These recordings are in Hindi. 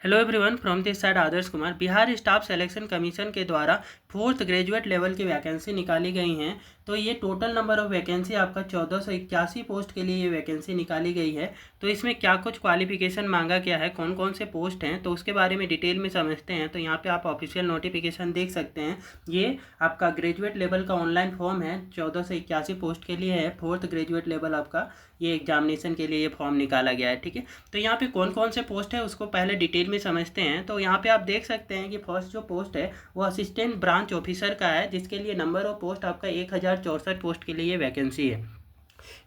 Hello everyone, from this side Adarsh Kumar. Bihar staff selection commission के द्वारा फोर्थ ग्रेजुएट लेवल की वैकेंसी निकाली गई हैं। तो ये टोटल नंबर ऑफ वैकेंसी आपका 1481 पोस्ट के लिए ये वैकेंसी निकाली गई है। तो इसमें क्या कुछ क्वालिफिकेशन मांगा गया है, कौन कौन से पोस्ट हैं, तो उसके बारे में डिटेल में समझते हैं। तो यहाँ पे आप ऑफिशियल नोटिफिकेशन देख सकते हैं। ये आपका ग्रेजुएट लेवल का ऑनलाइन फॉर्म है, 1481 पोस्ट के लिए है। फोर्थ ग्रेजुएट लेवल आपका ये एग्जामिनेशन के लिए ये फॉर्म निकाला गया है। ठीक है, तो यहाँ पे कौन कौन से पोस्ट है उसको पहले डिटेल में समझते हैं। तो यहाँ पे आप देख सकते हैं कि फर्स्ट जो पोस्ट है वो असिस्टेंट ब्रांच ऑफिसर का है, जिसके लिए नंबर ऑफ पोस्ट आपका 1064 पोस्ट के लिए वैकेंसी है।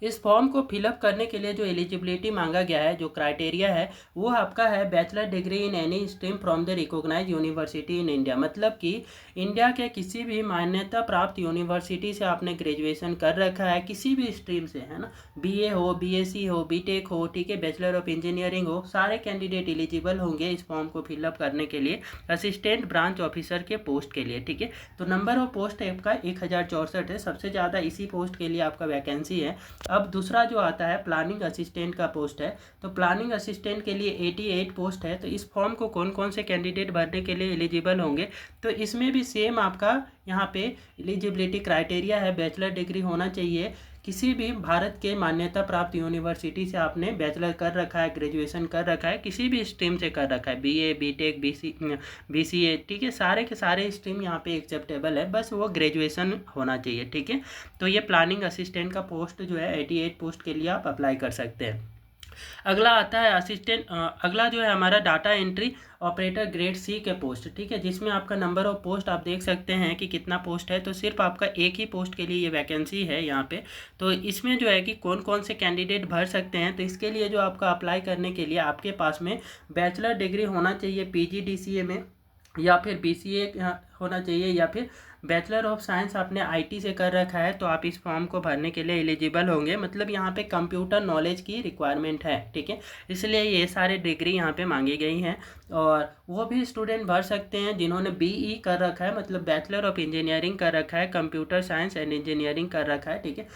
इस फॉर्म को फिलअप करने के लिए जो एलिजिबिलिटी मांगा गया है, जो क्राइटेरिया है, वो आपका है bachelor degree in any stream from the recognise university in India. मतलब कि इंडिया के किसी भी मान्यता प्राप्त यूनिवर्सिटी से आपने ग्रेजुएशन कर रखा है, किसी भी स्ट्रीम से, है ना। बीए हो, बीएससी हो, बीटेक हो, ठीक है, बैचलर ऑफ इंजीनियरिंग हो, सारे कैंडिडेट एलिजिबल होंगे इस फॉर्म को फिलअप करने के लिए असिस्टेंट ब्रांच ऑफिसर के पोस्ट के लिए। ठीक है, तो नंबर ऑफ पोस्ट आपका 1064 है, सबसे ज़्यादा इसी पोस्ट के लिए आपका वैकेंसी है। अब दूसरा जो आता है प्लानिंग असिस्टेंट का पोस्ट है। तो प्लानिंग असिस्टेंट के लिए 88 पोस्ट है। तो इस फॉर्म को कौन कौन से कैंडिडेट भरने के लिए एलिजिबल होंगे, तो इसमें भी सेम आपका यहाँ पे एलिजिबिलिटी क्राइटेरिया है, बैचलर डिग्री होना चाहिए, किसी भी भारत के मान्यता प्राप्त यूनिवर्सिटी से आपने बैचलर कर रखा है, ग्रेजुएशन कर रखा है, किसी भी स्ट्रीम से कर रखा है, बीए, बीटेक, बीसीए, ठीक है, सारे के सारे स्ट्रीम यहाँ पे एक्सेप्टेबल है, बस वो ग्रेजुएशन होना चाहिए। ठीक है, तो ये प्लानिंग असिस्टेंट का पोस्ट जो है 88 पोस्ट के लिए आप अप्लाई कर सकते हैं। अगला आता है अगला जो है हमारा data entry operator grade C के पोस्ट। ठीक है, जिसमें आपका नंबर ऑफ पोस्ट आप देख सकते हैं कि कितना पोस्ट है। तो सिर्फ आपका एक ही पोस्ट के लिए ये वैकेंसी है यहाँ पे। तो इसमें जो है कि कौन कौन से कैंडिडेट भर सकते हैं, तो इसके लिए जो आपका अप्लाई करने के लिए आपके पास में बैचलर डिग्री होना चाहिए पीजीडीसीए में, या फिर बीसीए होना चाहिए, या फिर बैचलर ऑफ साइंस आपने आईटी से कर रखा है, तो आप इस फॉर्म को भरने के लिए एलिजिबल होंगे। मतलब यहाँ पे कंप्यूटर नॉलेज की रिक्वायरमेंट है। ठीक है, इसलिए ये सारे डिग्री यहाँ पे मांगी गई हैं। और वो भी स्टूडेंट भर सकते हैं जिन्होंने बीई कर रखा है, मतलब बैचलर ऑफ इंजीनियरिंग कर रखा है, कंप्यूटर साइंस एंड इंजीनियरिंग कर रखा है। ठीक है,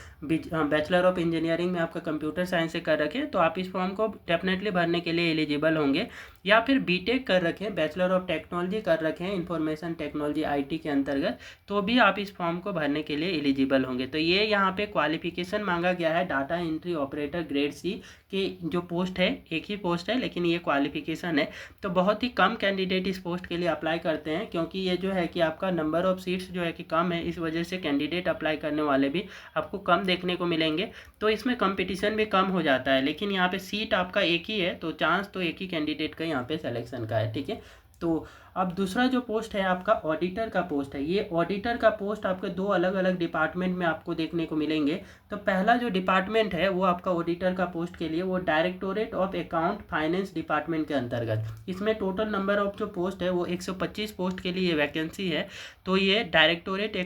बैचलर ऑफ इंजीनियरिंग में आपका कंप्यूटर साइंस से कर रखे, तो आप इस फॉर्म को डेफिनेटली भरने के लिए एलिजिबल होंगे। या फिर बीटेक कर रखें, बैचलर ऑफ टेक्नोलॉजी कर रखें इंफॉर्मेशन टेक्नोलॉजी आईटी के अंतर्गत, तो भी आप इस फॉर्म को भरने के लिए एलिजिबल होंगे। तो ये यहाँ पे क्वालिफिकेशन मांगा गया है data entry operator grade C के जो पोस्ट है, एक ही पोस्ट है लेकिन ये क्वालिफिकेशन है। तो बहुत ही कम कैंडिडेट इस पोस्ट के लिए अप्लाई करते हैं, क्योंकि ये जो है कि आपका नंबर ऑफ सीट्स जो है कि कम है, इस वजह से कैंडिडेट अप्लाई करने वाले भी आपको कम देखने को मिलेंगे। तो इसमें कंपटीशन भी कम हो जाता है, लेकिन यहाँ पे सीट आपका एक ही है, तो चांस तो एक ही कैंडिडेट का यहाँ पे सिलेक्शन का है। ठीक है, तो अब दूसरा जो पोस्ट है आपका ऑडिटर का पोस्ट है। ये ऑडिटर का पोस्ट आपके दो अलग अलग डिपार्टमेंट में आपको देखने को मिलेंगे। तो पहला जो डिपार्टमेंट है वो आपका ऑडिटर का पोस्ट के लिए वो directorate of account finance department के अंतर्गत। इसमें टोटल नंबर ऑफ जो पोस्ट है वो 125 पोस्ट के लिए वैकेंसी है। तो ये directorate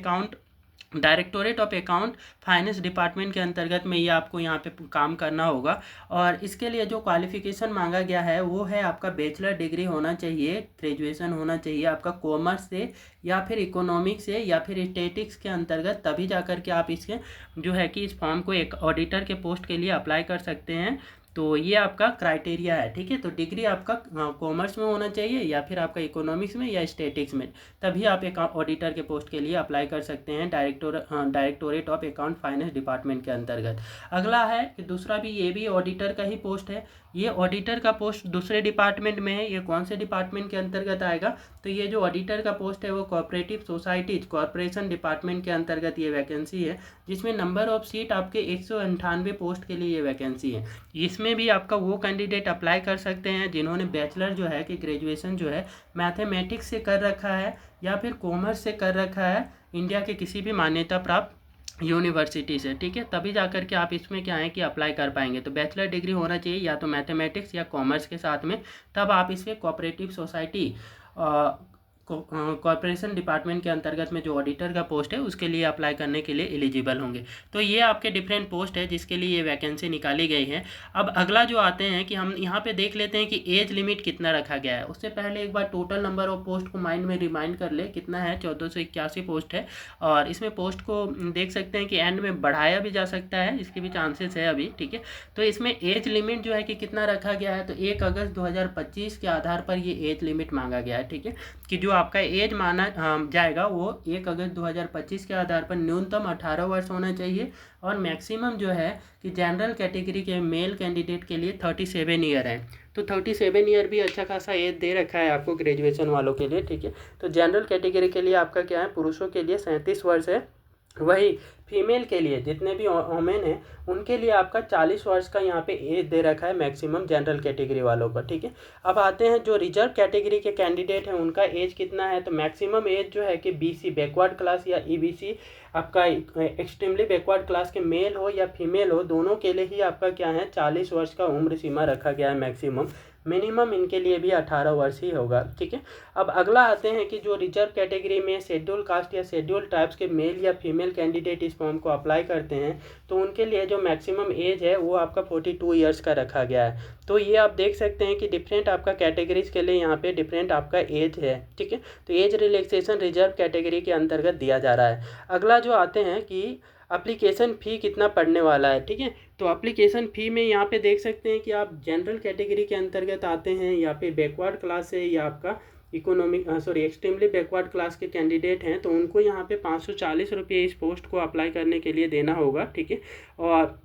of account finance department के अंतर्गत में ये आपको यहाँ पे काम करना होगा। और इसके लिए जो क्वालिफिकेशन मांगा गया है वो है आपका बैचलर डिग्री होना चाहिए, ग्रेजुएशन होना चाहिए आपका कॉमर्स से, या फिर इकोनॉमिक्स से, या फिर स्टैटिक्स के अंतर्गत, तभी जा कर के आप इसके जो है कि इस फॉर्म को एक ऑडिटर के पोस्ट के लिए अप्लाई कर सकते हैं। तो ये आपका क्राइटेरिया है। ठीक है, तो डिग्री आपका कॉमर्स में होना चाहिए, या फिर आपका इकोनॉमिक्स में या स्टैटिक्स में, तभी आप एक ऑडिटर के पोस्ट के लिए अप्लाई कर सकते हैं directorate of account finance department के अंतर्गत। अगला है कि दूसरा भी ये भी ऑडिटर का ही पोस्ट है। ये ऑडिटर का पोस्ट दूसरे डिपार्टमेंट में है। ये कौन से डिपार्टमेंट के अंतर्गत आएगा, तो ये जो ऑडिटर का पोस्ट है वो कोऑपरेटिव सोसाइटीज कॉरपोरेशन डिपार्टमेंट के अंतर्गत ये वैकेंसी है, जिसमें नंबर ऑफ सीट आपके 198 पोस्ट के लिए ये वैकेंसी है। इसमें भी आपका वो कैंडिडेट अप्लाई कर सकते हैं जिन्होंने बैचलर जो है कि ग्रेजुएशन जो है मैथमेटिक्स से कर रखा है, या फिर कॉमर्स से कर रखा है, इंडिया के किसी भी मान्यता प्राप्त यूनिवर्सिटी से। ठीक है, तभी जाकर के आप इसमें क्या है कि अप्लाई कर पाएंगे। तो बैचलर डिग्री होना चाहिए या तो मैथमेटिक्स या कॉमर्स के साथ में, तब आप इसके कोऑपरेटिव सोसाइटी कॉर्पोरेशन डिपार्टमेंट के अंतर्गत में जो ऑडिटर का पोस्ट है उसके लिए अप्लाई करने के लिए एलिजिबल होंगे। तो ये आपके डिफरेंट पोस्ट है जिसके लिए ये वैकेंसी निकाली गई है। अब अगला जो आते हैं कि हम यहाँ पे देख लेते हैं कि एज लिमिट कितना रखा गया है। उससे पहले एक बार टोटल नंबर ऑफ पोस्ट को माइंड में रिमाइंड कर ले, कितना है, 1481 पोस्ट है। और इसमें पोस्ट को देख सकते हैं कि एंड में बढ़ाया भी जा सकता है, इसके भी चांसेस है अभी, ठीक है। तो इसमें एज लिमिट जो है कि कितना रखा गया है, तो 1 अगस्त 2025 के आधार पर ये एज लिमिट मांगा गया है, ठीक है, कि जो आपका एज माना जाएगा वो 1 अगस्त 2025 के आधार पर न्यूनतम 18 वर्ष होना चाहिए और मैक्सिमम जो है कि जनरल कैटेगरी के मेल कैंडिडेट के लिए 37 ईयर है। तो 37 ईयर भी अच्छा खासा एज दे रखा है आपको ग्रेजुएशन वालों के लिए, ठीक है। तो जनरल कैटेगरी के लिए आपका क्या है, पुरुषों के लिए 37 वर्ष है। वही फीमेल के लिए जितने भी वोमेन हैं उनके लिए आपका 40 वर्ष का यहाँ पे एज दे रखा है मैक्सिमम जनरल कैटेगरी वालों का, ठीक है। अब आते हैं जो रिजर्व कैटेगरी के कैंडिडेट हैं उनका एज कितना है, तो मैक्सिमम एज जो है कि बीसी बैकवर्ड क्लास या ईबीसी आपका एक्सट्रीमली बैकवर्ड क्लास के मेल हो या फीमेल हो, दोनों के लिए ही आपका क्या है 40 वर्ष का उम्र सीमा रखा गया है मैक्सिमम। मिनिमम इनके लिए भी 18 वर्ष ही होगा, ठीक है। अब अगला आते हैं कि जो रिजर्व कैटेगरी में शेड्यूल कास्ट या शेड्यूल ट्राइब्स के मेल या फीमेल कैंडिडेट इस फॉर्म को अप्लाई करते हैं तो उनके लिए जो मैक्सिमम एज है वो आपका 42 ईयर्स का रखा गया है। तो ये आप देख सकते हैं कि डिफरेंट आपका कैटेगरीज के लिए यहाँ पे डिफरेंट आपका एज है, ठीक है। तो एज रिलैक्सेशन रिजर्व कैटेगरी के अंतर्गत दिया जा रहा है। अगला जो आते हैं कि एप्लीकेशन फ़ी कितना पड़ने वाला है, ठीक है। तो एप्लीकेशन फ़ी में यहाँ पे देख सकते हैं कि आप जनरल कैटेगरी के अंतर्गत आते हैं या फिर बैकवर्ड क्लास से या आपका एक्सट्रीमली बैकवर्ड क्लास के कैंडिडेट हैं तो उनको यहाँ पे 540 रुपये इस पोस्ट को अप्लाई करने के लिए देना होगा, ठीक है। और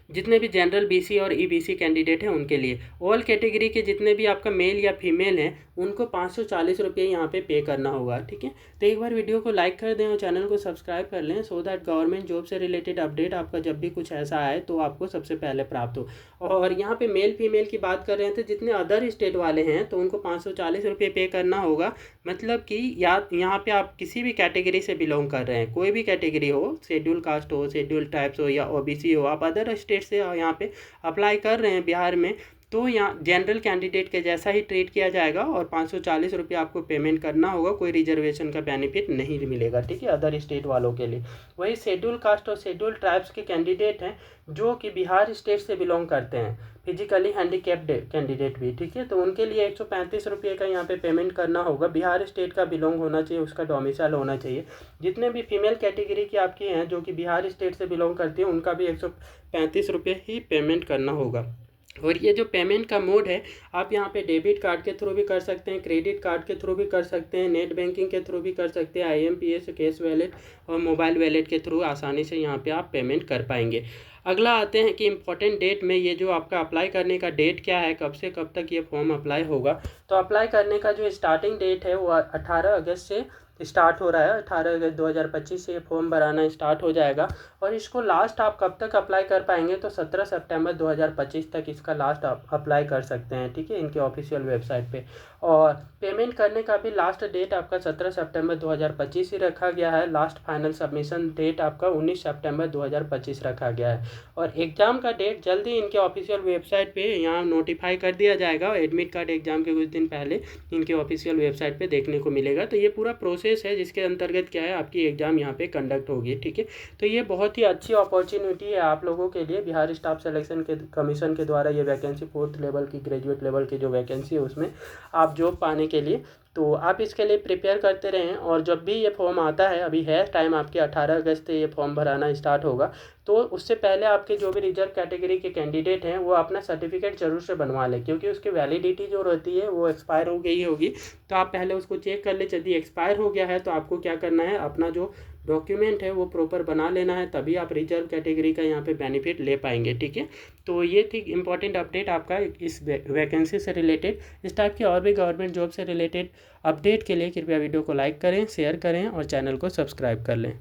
जितने भी जनरल बीसी और ईबीसी कैंडिडेट हैं उनके लिए, ऑल कैटेगरी के जितने भी आपका मेल या फीमेल हैं उनको 540 रुपये यहाँ पे पे करना होगा, ठीक है। तो एक बार वीडियो को लाइक कर दें और चैनल को सब्सक्राइब कर लें सो दैट गवर्नमेंट जॉब से रिलेटेड अपडेट आपका जब भी कुछ ऐसा आए तो आपको सबसे पहले प्राप्त हो। और यहाँ पे मेल फीमेल की बात कर रहे थे, जितने अदर स्टेट वाले हैं तो उनको 540 रुपये पे करना होगा। मतलब कि यहाँ पे आप किसी भी कैटेगरी से बिलोंग कर रहे हैं, कोई भी कैटेगरी हो, शेड्यूल कास्ट हो, शेड्यूल टाइप्स हो या ओबीसी हो, आप अदर स्टेट से यहाँ पे अप्लाई कर रहे हैं बिहार में तो यहाँ जनरल कैंडिडेट के जैसा ही ट्रीट किया जाएगा और 540 रुपये आपको पेमेंट करना होगा। कोई रिजर्वेशन का बेनिफिट नहीं मिलेगा, ठीक है, अदर स्टेट वालों के लिए। वही शेड्यूल कास्ट और शेड्यूल ट्राइब्स के कैंडिडेट हैं जो कि बिहार स्टेट से बिलोंग करते हैं, फिजिकली हैंडीकैप्ड कैंडिडेट भी, ठीक है, तो उनके लिए 135 रुपये का यहाँ पे पेमेंट करना होगा। बिहार स्टेट का बिलोंग होना चाहिए, उसका डोमिसाइल होना चाहिए। जितने भी फीमेल कैटेगरी की आपकी हैं जो कि बिहार स्टेट से बिलोंग करती हैं उनका भी 135 रुपये ही पेमेंट करना होगा। और ये जो पेमेंट का मोड है आप यहाँ पे डेबिट कार्ड के थ्रू भी कर सकते हैं, क्रेडिट कार्ड के थ्रू भी कर सकते हैं, नेट बैंकिंग के थ्रू भी कर सकते हैं, IMPS कैश वैलेट और मोबाइल वैलेट के थ्रू आसानी से यहाँ पे आप पेमेंट कर पाएंगे। अगला आते हैं कि इम्पॉर्टेंट डेट में ये जो आपका अप्लाई करने का डेट क्या है, कब से कब तक ये फॉर्म अप्लाई होगा। तो अप्लाई करने का जो स्टार्टिंग डेट है वो 18 अगस्त से स्टार्ट हो रहा है। 18 अगस्त 2025 से ये फॉर्म भराना स्टार्ट हो जाएगा और इसको लास्ट आप कब तक अप्लाई कर पाएंगे, तो 17 सितंबर 2025 तक इसका लास्ट आप अप्लाई कर सकते हैं, ठीक है, इनके ऑफिशियल वेबसाइट पे। और पेमेंट करने का भी लास्ट डेट आपका 17 सितंबर 2025 ही रखा गया है। लास्ट फाइनल सबमिशन डेट आपका 19 सितंबर 2025 रखा गया है। और एग्ज़ाम का डेट जल्दी इनके ऑफिशियल वेबसाइट पे यहाँ नोटिफाई कर दिया जाएगा। एडमिट कार्ड एग्ज़ाम के कुछ दिन पहले इनके ऑफिशियल वेबसाइट पे देखने को मिलेगा। तो ये पूरा प्रोसेस है जिसके अंतर्गत क्या है आपकी एग्ज़ाम यहाँ पे कंडक्ट होगी, ठीक है। तो ये बहुत ही अच्छी अपॉर्चुनिटी है आप लोगों के लिए। बिहार स्टाफ सिलेक्शन के कमीशन के द्वारा ये वैकेंसी 4th लेवल की ग्रेजुएट लेवल की जो वैकेंसी है उसमें आप जॉब पाने के लिए, तो आप इसके लिए प्रिपेयर करते रहें। और जब भी ये फॉर्म आता है, अभी है टाइम आपके 18 अगस्त से ये फॉर्म भराना स्टार्ट होगा, तो उससे पहले आपके जो भी रिजर्व कैटेगरी के कैंडिडेट हैं वो अपना सर्टिफिकेट जरूर से बनवा लें, क्योंकि उसकी वैलिडिटी जो रहती है वो एक्सपायर हो गई होगी। तो आप पहले उसको चेक कर ले, यदि एक्सपायर हो गया है तो आपको क्या करना है, अपना जो डॉक्यूमेंट है वो प्रॉपर बना लेना है, तभी आप रिजर्व कैटेगरी का यहाँ पे बेनिफिट ले पाएंगे, ठीक है। तो ये थी इंपॉर्टेंट अपडेट आपका इस वैकेंसी से रिलेटेड। इस टाइप के और भी गवर्नमेंट जॉब से रिलेटेड अपडेट के लिए कृपया वीडियो को लाइक करें, शेयर करें और चैनल को सब्सक्राइब कर लें।